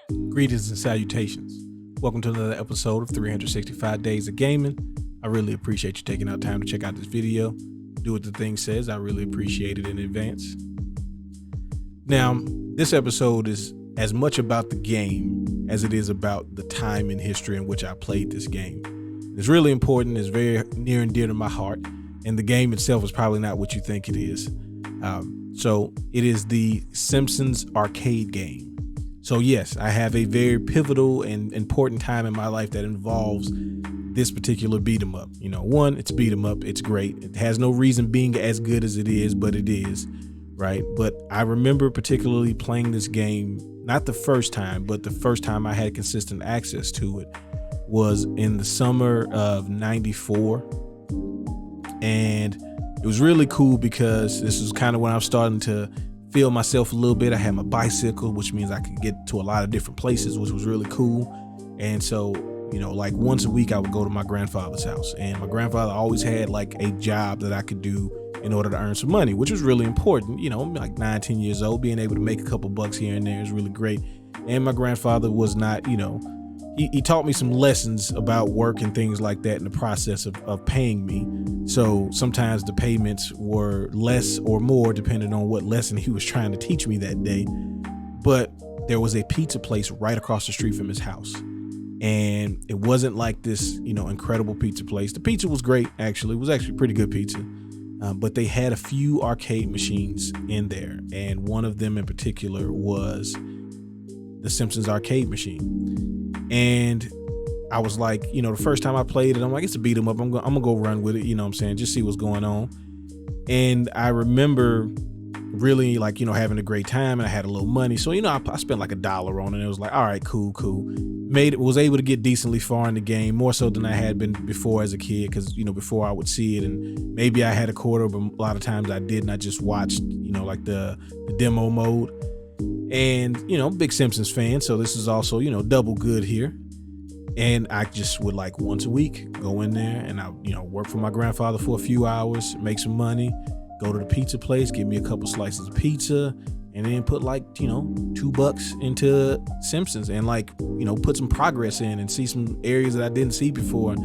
Greetings and salutations. Welcome to another episode of 365 Days of Gaming. I really appreciate you taking out time to check out this video. Do what the thing says. I really appreciate it in advance. Now, this episode is as much about the game as it is about the time in history in which I played this game. It's really important. It's very near and dear to my heart. And the game itself is probably not what you think it is. So it is the Simpsons arcade game. So yes, I have a very pivotal and important time in my life that involves this particular beat 'em up. You know, one, it's beat 'em up. It's great. It has no reason being as good as it is, but it is, right? But I remember particularly playing this game, not the first time, but the first time I had consistent access to it was in the summer of '94. And it was really cool because this was kind of when I was starting to feel myself a little bit. I had my bicycle, which means I could get to a lot of different places, which was really cool. And so, you know, like once a week I would go to my grandfather's house, and my grandfather always had like a job that I could do in order to earn some money, which was really important. You know, I'm like 9-10 years old, being able to make a couple bucks here and there is really great. And my grandfather was not, you know, he taught me some lessons about work and things like that in the process of paying me. So sometimes the payments were less or more depending on what lesson he was trying to teach me that day. But there was a pizza place right across the street from his house. And it wasn't like this, you know, incredible pizza place. The pizza was great, actually. It was actually pretty good pizza. But they had a few arcade machines in there. And one of them in particular was the Simpsons arcade machine. And I was like, you know, the first time I played it, I'm like, it's a beat 'em up. I'm gonna go run with it, you know what I'm saying? Just see what's going on. And I remember really like, you know, having a great time, and I had a little money. So, you know, I spent like $1 on it, and it was like, all right, cool. Was able to get decently far in the game, more so than I had been before as a kid. Cause you know, before I would see it and maybe I had a quarter, but a lot of times I didn't. I just watched, you know, like the demo mode. And, you know, big Simpsons fan. So this is also, you know, double good here. And I just would like once a week go in there and I, you know, work for my grandfather for a few hours, make some money, go to the pizza place, give me a couple slices of pizza, and then put like, you know, $2 into Simpsons and like, you know, put some progress in and see some areas that I didn't see before.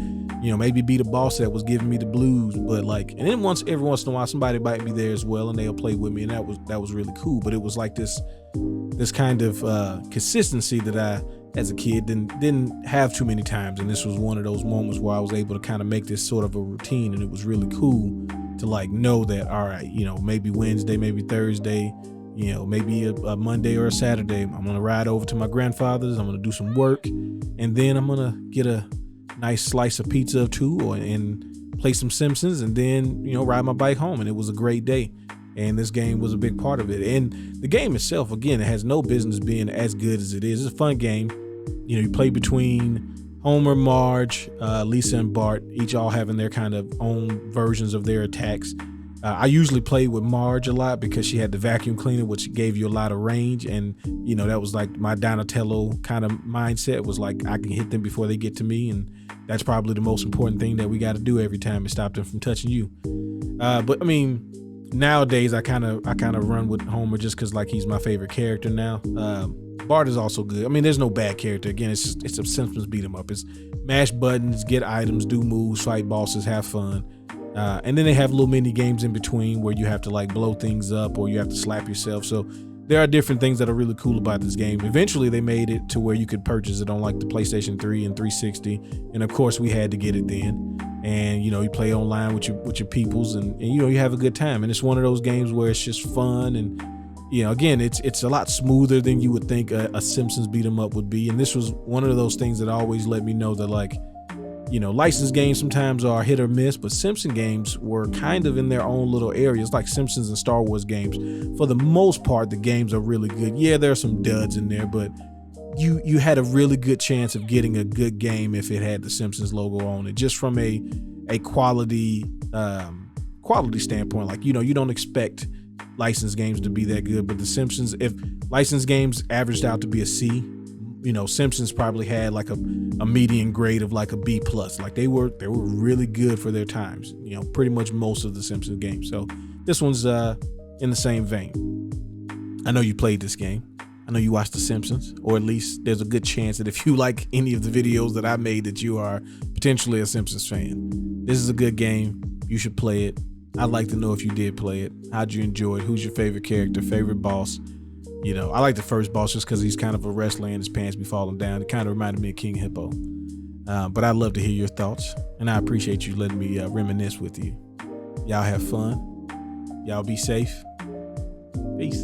You know, maybe be the boss that was giving me the blues, but like, and then every once in a while somebody might be there as well and they'll play with me, and that was really cool. But it was like this kind of consistency that I, as a kid, didn't have too many times, and this was one of those moments where I was able to kind of make this sort of a routine, and it was really cool to like know that, all right, you know, maybe Wednesday, maybe Thursday, you know, maybe a Monday or a Saturday, I'm gonna ride over to my grandfather's, I'm gonna do some work, and then I'm gonna get a nice slice of pizza or two and play some Simpsons, and then, you know, ride my bike home. And it was a great day, and this game was a big part of it. And the game itself, again, it has no business being as good as it is. It's a fun game. You know, you play between Homer, Marge, Lisa, and Bart, each all having their kind of own versions of their attacks. I usually played with Marge a lot because she had the vacuum cleaner, which gave you a lot of range. And, you know, that was like my Donatello kind of mindset, was like, I can hit them before they get to me. And that's probably the most important thing that we got to do every time, is stop them from touching you. But I mean, nowadays I kind of run with Homer just because like he's my favorite character now. Bart is also good. I mean, there's no bad character. Again, it's a Simpsons beat 'em up. It's mash buttons, get items, do moves, fight bosses, have fun. And then they have little mini games in between where you have to like blow things up or you have to slap yourself. So there are different things that are really cool about this game. Eventually they made it to where you could purchase it on like the PlayStation 3 and 360. And of course we had to get it then. And, you know, you play online with your peoples, and you know, you have a good time. And it's one of those games where it's just fun. And, you know, again, it's a lot smoother than you would think a Simpsons beat 'em up would be. And this was one of those things that always let me know that, like, you know, licensed games sometimes are hit or miss, but Simpson games were kind of in their own little areas, like Simpsons and Star Wars games. For the most part, the games are really good. Yeah, there are some duds in there, but you had a really good chance of getting a good game if it had the Simpsons logo on it, just from a quality standpoint. Like, you know, you don't expect licensed games to be that good, but the Simpsons, if licensed games averaged out to be a C, you know, Simpsons probably had like a median grade of like a B plus. Like they were really good for their times, you know, pretty much most of the Simpsons games. So this one's in the same vein. I know you played this game. I know you watch The Simpsons, or at least there's a good chance that if you like any of the videos that I made, that you are potentially a Simpsons fan. This is a good game. You should play it. I'd like to know if you did play it. How'd you enjoy it? Who's your favorite character, favorite boss? You know, I like the first boss just because he's kind of a wrestler and his pants be falling down. It kind of reminded me of King Hippo. But I'd love to hear your thoughts, and I appreciate you letting me reminisce with you. Y'all have fun. Y'all be safe. Peace.